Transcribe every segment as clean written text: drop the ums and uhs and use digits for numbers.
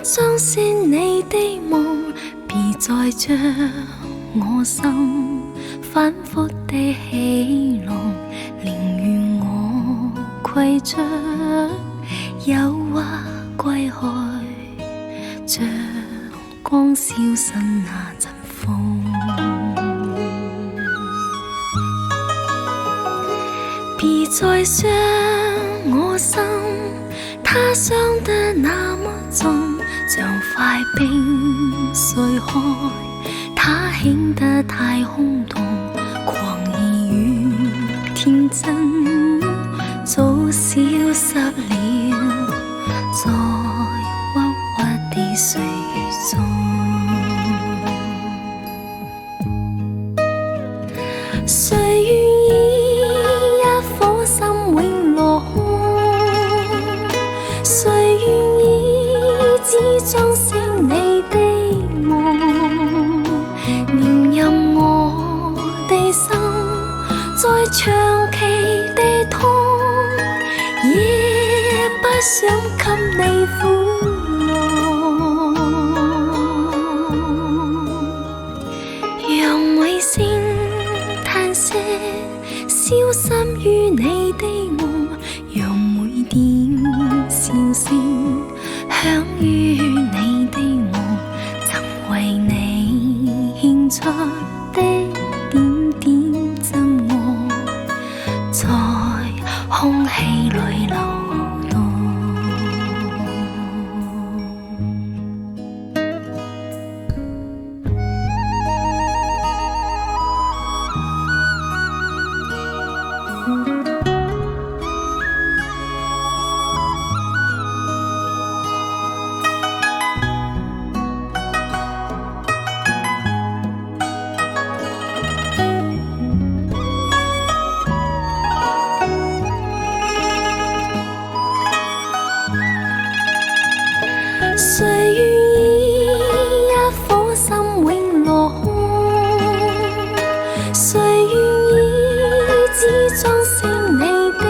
將先你的夢，別再將我心反覆的戲弄，寧願我攜着憂鬱歸去，像光消失那陣風。別再傷我心，它傷得那麼重，像塊冰碎開，它顯得太空洞，狂意與天真早消失了，在鬱鬱的歲月中。誰願意一顆心永落空？誰願意只將成你的夢，念任我的心再長期的痛，也不想給你苦惱。讓每聲嘆息消失於你的夢，讓每點笑聲響於你的夢，曾為你獻出的點點真愛，在空氣裏流動。誰願意一顆心永落空？誰願意只將成你的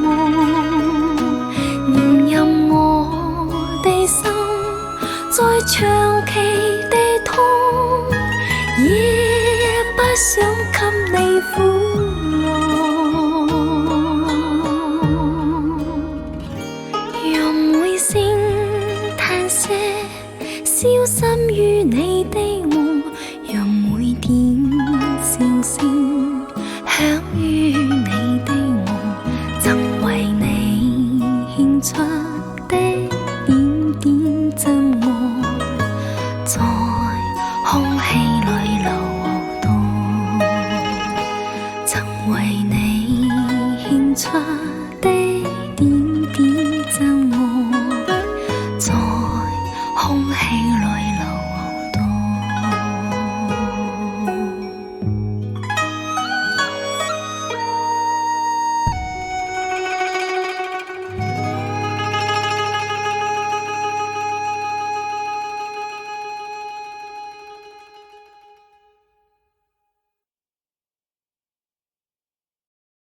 夢，念任我的心再長期的痛，也不想給你苦惱。讓每聲嘆息消失於你的夢，讓每點笑聲響於你的夢，曾為你獻出的點點真愛，在空氣裏流動，曾為你獻出